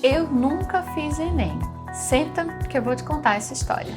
eu nunca fiz Enem. Senta que eu vou te contar essa história.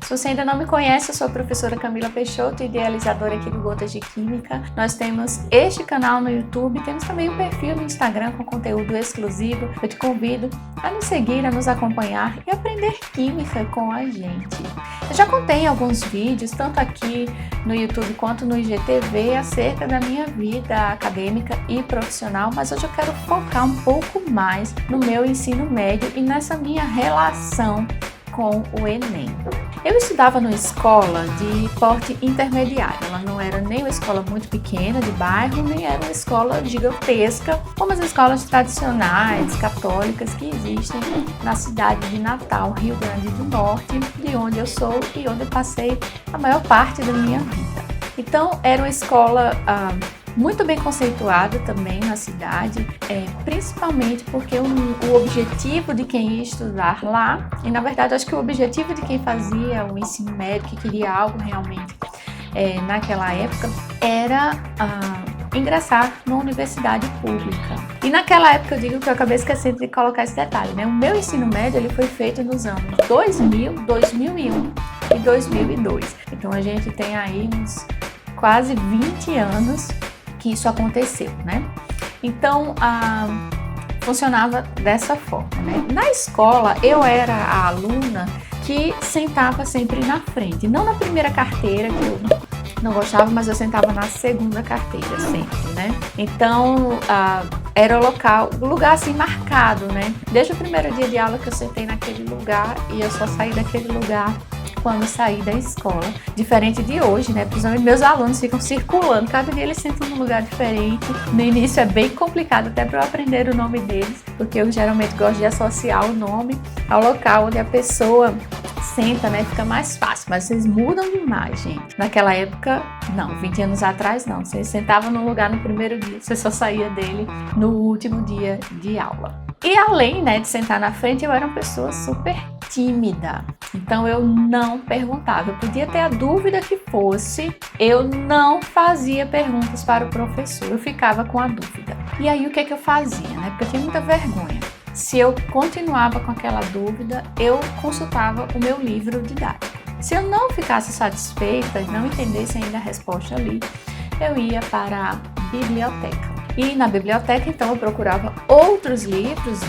Se você ainda não me conhece, eu sou a professora Camila Peixoto, idealizadora aqui do Gotas de Química. Nós temos este canal no YouTube, temos também um perfil no Instagram com conteúdo exclusivo. Eu te convido a nos seguir, a nos acompanhar e aprender Química com a gente. Eu já contei em alguns vídeos, tanto aqui no YouTube quanto no IGTV, acerca da minha vida acadêmica e profissional, mas hoje eu quero focar um pouco mais no meu ensino médio e nessa minha relação com o Enem. Eu estudava numa escola de porte intermediário. Ela não era nem uma escola muito pequena de bairro, nem era uma escola gigantesca, como as escolas tradicionais, católicas, que existem na cidade de Natal, Rio Grande do Norte, de onde eu sou e onde eu passei a maior parte da minha vida. Então, era uma escola muito bem conceituada também na cidade, principalmente porque o objetivo de quem ia estudar lá, e na verdade acho que o objetivo de quem fazia o ensino médio, que queria algo realmente naquela época, era ingressar na universidade pública. E naquela época eu digo que eu acabei esquecendo de colocar esse detalhe, né? O meu ensino médio ele foi feito nos anos 2000, 2001 e 2002. Então a gente tem aí uns quase 20 anos que isso aconteceu, né? Então, funcionava dessa forma, né? Na escola, eu era a aluna que sentava sempre na frente, não na primeira carteira, que eu não gostava, mas eu sentava na segunda carteira sempre, né? Então, era o lugar assim marcado, né? Desde o primeiro dia de aula que eu sentei naquele lugar e eu só saí daquele lugar quando saí da escola, diferente de hoje, né? Principalmente meus alunos ficam circulando, cada dia eles sentam num lugar diferente. No início é bem complicado até para eu aprender o nome deles, porque eu geralmente gosto de associar o nome ao local onde a pessoa senta, né? Fica mais fácil, mas vocês mudam demais, gente. Naquela época, não, 20 anos atrás não, você sentava num lugar no primeiro dia, você só saía dele no último dia de aula. E além, né, de sentar na frente, eu era uma pessoa super tímida, então eu não perguntava. Eu podia ter a dúvida que fosse, eu não fazia perguntas para o professor, eu ficava com a dúvida. E aí o que eu fazia, né? Porque eu tinha muita vergonha. Se eu continuava com aquela dúvida, eu consultava o meu livro didático. Se eu não ficasse satisfeita e não entendesse ainda a resposta ali, eu ia para a biblioteca. E na biblioteca, então, eu procurava outros livros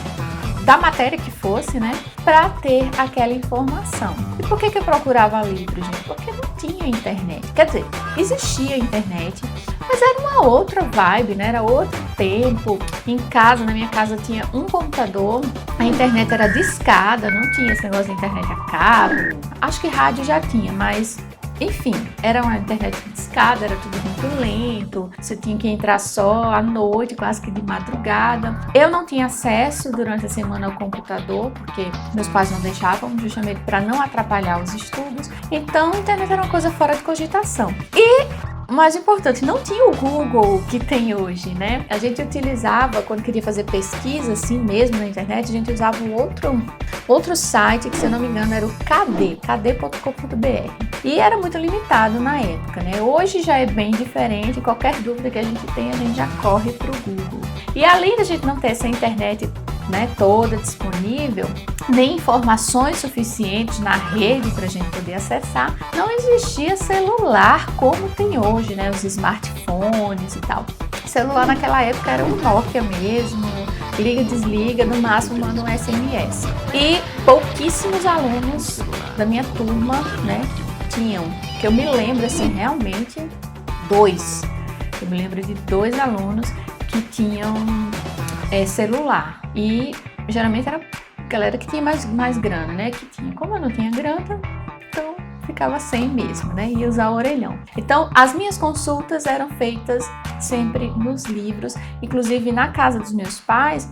da matéria que fosse, né, para ter aquela informação. E por que eu procurava livros, gente? Porque não tinha internet. Quer dizer, existia internet, mas era uma outra vibe, né? Era outro tempo. Em casa, na minha casa, tinha um computador, a internet era discada, não tinha esse negócio de internet a cabo. Acho que rádio já tinha, mas enfim, era uma internet discada, era tudo muito lento, você tinha que entrar só à noite, quase que de madrugada. Eu não tinha acesso durante a semana ao computador, porque meus pais não deixavam, justamente para não atrapalhar os estudos. Então, a internet era uma coisa fora de cogitação. E o mais importante, não tinha o Google que tem hoje, né? A gente utilizava, quando queria fazer pesquisa assim mesmo na internet, a gente usava um outro site, que se eu não me engano era o kd.com.br. E era muito limitado na época, né? Hoje já é bem diferente, qualquer dúvida que a gente tem, a gente já corre para o Google. E além da gente não ter essa internet, né, toda disponível, nem informações suficientes na rede para a gente poder acessar, não existia celular como tem hoje, né, os smartphones e tal. O celular naquela época era um Nokia mesmo, liga, desliga, no máximo manda um SMS. E pouquíssimos alunos da minha turma, né, tinham, que eu me lembro assim, realmente, eu me lembro de 2 alunos que tinham celular. E geralmente era a galera que tinha mais grana, né? Que tinha. Como eu não tinha grana, então ficava sem mesmo, né? Ia usar o orelhão. Então, as minhas consultas eram feitas sempre nos livros. Inclusive, na casa dos meus pais,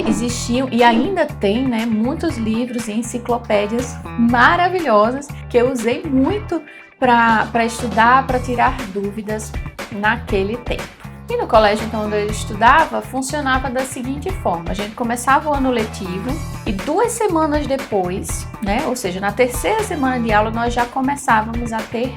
existiam, e ainda tem, né? Muitos livros e enciclopédias maravilhosas que eu usei muito para estudar, para tirar dúvidas naquele tempo. E no colégio então, onde eu estudava, funcionava da seguinte forma: a gente começava o ano letivo e 2 semanas depois, né, ou seja, na terceira semana de aula, nós já começávamos a ter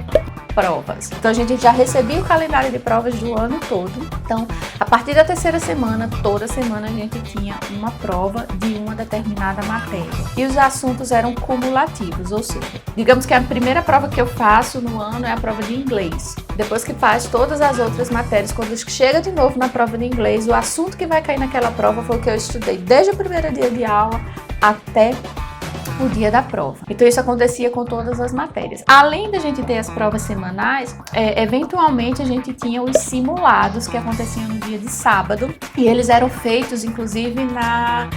provas. Então a gente já recebia o calendário de provas do ano todo. Então, a partir da terceira semana, toda semana a gente tinha uma prova de uma determinada matéria. E os assuntos eram cumulativos, ou seja, digamos que a primeira prova que eu faço no ano é a prova de inglês. Depois que faz todas as outras matérias, quando chega de novo na prova de inglês, o assunto que vai cair naquela prova foi o que eu estudei desde o primeiro dia de aula até o dia da prova. Então isso acontecia com todas as matérias. Além da gente ter as provas semanais, eventualmente a gente tinha os simulados que aconteciam no dia de sábado, e eles eram feitos inclusive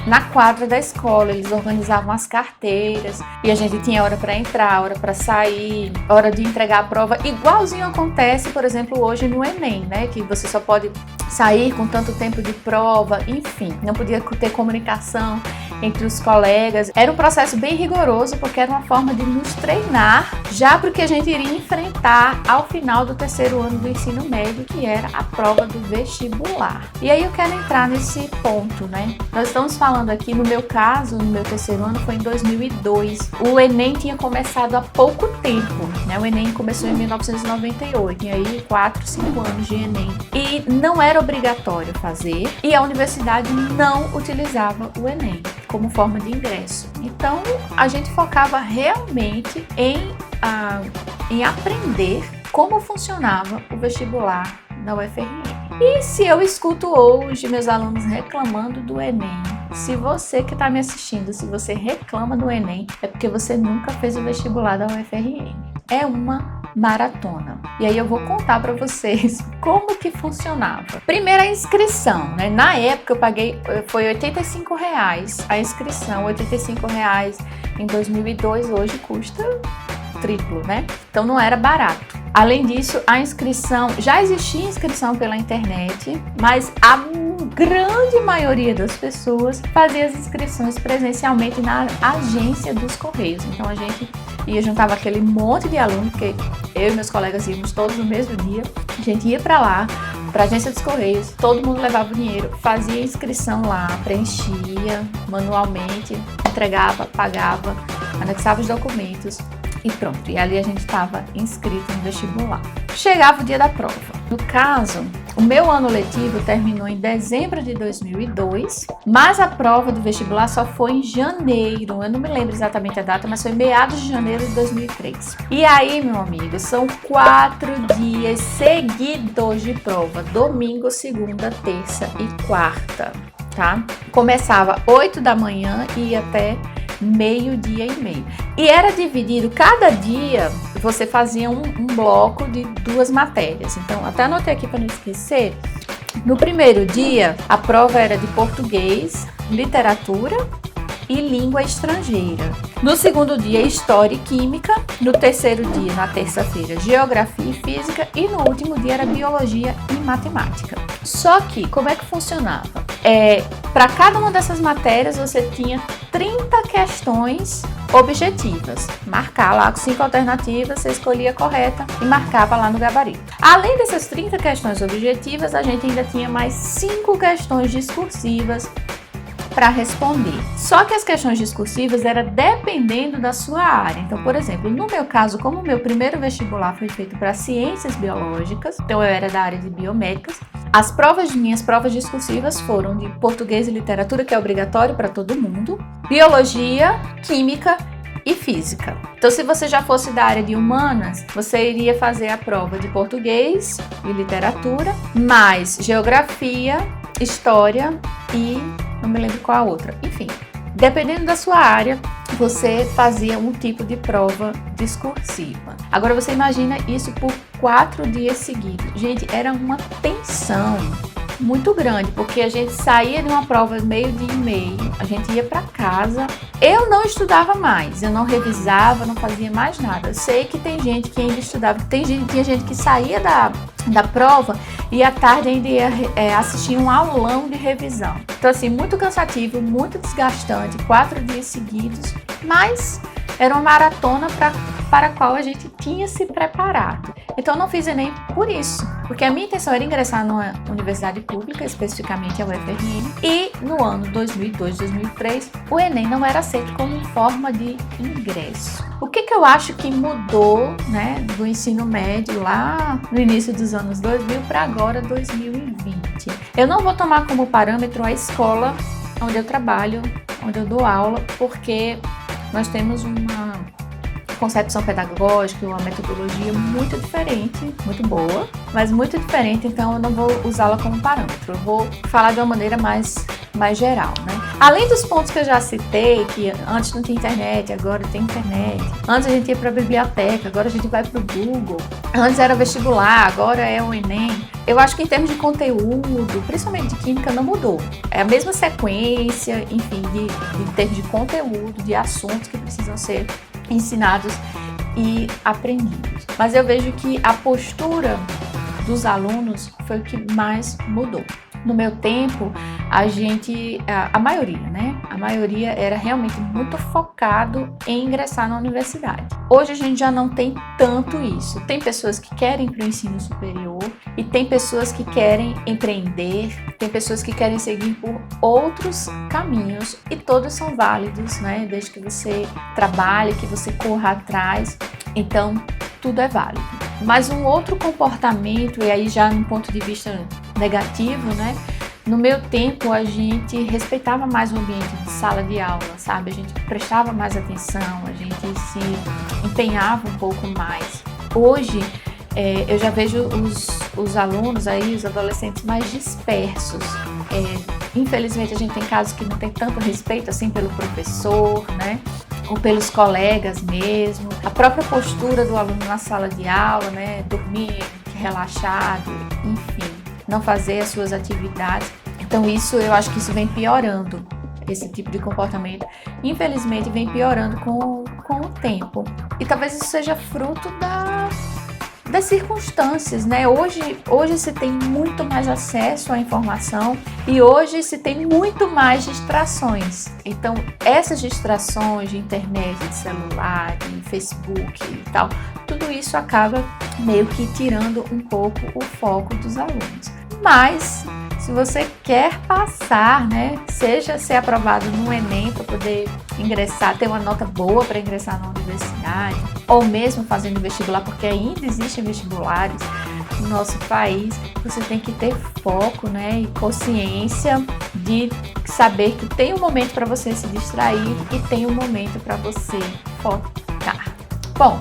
na quadra da escola. Eles organizavam as carteiras e a gente tinha hora para entrar, hora para sair, hora de entregar a prova, igualzinho acontece, por exemplo, hoje no Enem, né, que você só pode sair com tanto tempo de prova, enfim, não podia ter comunicação entre os colegas. Era um processo bem rigoroso, porque era uma forma de nos treinar já para o que a gente iria enfrentar ao final do terceiro ano do ensino médio, que era a prova do vestibular. E aí eu quero entrar nesse ponto, né? Nós estamos falando aqui, no meu caso, no meu terceiro ano foi em 2002. O Enem tinha começado há pouco tempo, né? O Enem começou em 1998, e aí 4, 5 anos de Enem. E não era obrigatório fazer, e a universidade não utilizava o Enem como forma de ingresso. Então, a gente focava realmente em aprender como funcionava o vestibular da UFRN. E se eu escuto hoje meus alunos reclamando do Enem, se você que está me assistindo, se você reclama do Enem, é porque você nunca fez o vestibular da UFRN. É uma maratona. E aí eu vou contar para vocês como que funcionava. Primeiro, a inscrição, né? Na época eu paguei, foi R$85 a inscrição. R$85 em 2002, hoje custa triplo, né? Então não era barato. Além disso, a inscrição, já existia inscrição pela internet, mas a grande maioria das pessoas fazia as inscrições presencialmente na agência dos Correios. Então a gente juntava aquele monte de alunos, porque eu e meus colegas íamos todos no mesmo dia. A gente ia para lá, para a agência dos Correios, todo mundo levava o dinheiro, fazia inscrição lá, preenchia manualmente, entregava, pagava, anexava os documentos e pronto. E ali a gente estava inscrito no vestibular. Chegava o dia da prova. No caso, o meu ano letivo terminou em dezembro de 2002, mas a prova do vestibular só foi em janeiro. Eu não me lembro exatamente a data, mas foi meados de janeiro de 2003. E aí, meu amigo, são 4 dias seguidos de prova. Domingo, segunda, terça e quarta, tá? Começava 8 da manhã e ia até meio-dia e meio. E era dividido, cada dia você fazia um bloco de 2 matérias. Então, até anotei aqui para não esquecer. No primeiro dia, a prova era de português, literatura e língua estrangeira. No segundo dia, história e química. No terceiro dia, na terça-feira, geografia e física. E no último dia era biologia e matemática. Só que, como é que funcionava? Para cada uma dessas matérias, você tinha 30 questões objetivas. Marcar lá com 5 alternativas, você escolhia a correta e marcava lá no gabarito. Além dessas 30 questões objetivas, a gente ainda tinha mais 5 questões discursivas para responder. Só que as questões discursivas era dependendo da sua área. Então, por exemplo, no meu caso, como o meu primeiro vestibular foi feito para ciências biológicas, então eu era da área de biomédicas, minhas provas discursivas foram de português e literatura, que é obrigatório para todo mundo, biologia, química e física. Então, se você já fosse da área de humanas, você iria fazer a prova de português e literatura, mais geografia, história e não me lembro qual a outra. Enfim, dependendo da sua área, você fazia um tipo de prova discursiva. Agora você imagina isso por 4 dias seguidos. Gente, era uma tensão muito grande, porque a gente saía de uma prova meio-dia e meio, a gente ia para casa. Eu não estudava mais, eu não revisava, não fazia mais nada. Eu sei que tem gente que ainda estudava, tinha gente que saía da prova e à tarde ainda ia assistir um aulão de revisão. Então assim, muito cansativo, muito desgastante, 4 dias seguidos, mas era uma maratona para para a qual a gente tinha se preparado. Então eu não fiz Enem por isso, porque a minha intenção era ingressar numa universidade pública, especificamente a UFRN, e no ano 2002, 2003, o Enem não era aceito como forma de ingresso. O que eu acho que mudou, né, do ensino médio lá no início dos anos 2000 para agora 2020? Eu não vou tomar como parâmetro a escola onde eu trabalho, onde eu dou aula, porque nós temos uma concepção pedagógica, uma metodologia muito diferente, muito boa, mas muito diferente, então eu não vou usá-la como parâmetro, eu vou falar de uma maneira mais geral, né? Além dos pontos que eu já citei, que antes não tinha internet, agora tem internet, antes a gente ia para a biblioteca, agora a gente vai para o Google, antes era vestibular, agora é o Enem. Eu acho que em termos de conteúdo, principalmente de química, não mudou. É a mesma sequência, enfim, em termos de conteúdo, de assuntos que precisam ser ensinados e aprendidos. Mas eu vejo que a postura dos alunos foi o que mais mudou. No meu tempo, a maioria, né? A maioria era realmente muito focado em ingressar na universidade. Hoje a gente já não tem tanto isso. Tem pessoas que querem ir para o ensino superior e tem pessoas que querem empreender, tem pessoas que querem seguir por outros caminhos e todos são válidos, né? Desde que você trabalhe, que você corra atrás. Então, tudo é válido. Mas um outro comportamento, e aí já no ponto de vista negativo, né? No meu tempo, a gente respeitava mais o ambiente de sala de aula, sabe? A gente prestava mais atenção, a gente se empenhava um pouco mais. Hoje, eu já vejo os alunos aí, os adolescentes mais dispersos. Infelizmente, a gente tem casos que não tem tanto respeito assim pelo professor, né? Ou pelos colegas mesmo. A própria postura do aluno na sala de aula, né? Dormir relaxado, enfim, não fazer as suas atividades. Então eu acho que isso vem piorando, esse tipo de comportamento. Infelizmente, vem piorando com o tempo. E talvez isso seja fruto das circunstâncias, né? Hoje se tem muito mais acesso à informação e hoje se tem muito mais distrações. Então, essas distrações de internet, de celular, de Facebook e tal, tudo isso acaba meio que tirando um pouco o foco dos alunos. Mas, se você quer passar, né, seja ser aprovado no Enem para poder ingressar, ter uma nota boa para ingressar na universidade, ou mesmo fazendo vestibular, porque ainda existem vestibulares no nosso país, você tem que ter foco, né, e consciência de saber que tem um momento para você se distrair e tem um momento para você focar. Bom,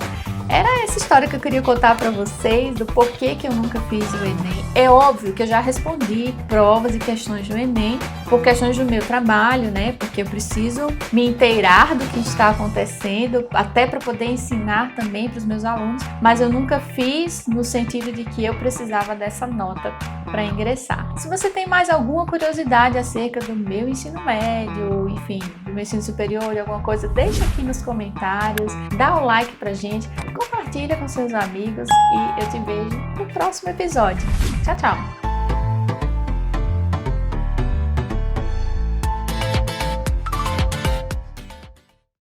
era essa história que eu queria contar para vocês do porquê que eu nunca fiz o Enem. É óbvio que eu já respondi provas e questões do Enem por questões do meu trabalho, né? Porque eu preciso me inteirar do que está acontecendo, até para poder ensinar também para os meus alunos. Mas eu nunca fiz no sentido de que eu precisava dessa nota para ingressar. Se você tem mais alguma curiosidade acerca do meu ensino médio, enfim, do meu ensino superior, de alguma coisa, deixa aqui nos comentários, dá o like pra gente, compartilha com seus amigos e eu te vejo no próximo episódio. Tchau, tchau!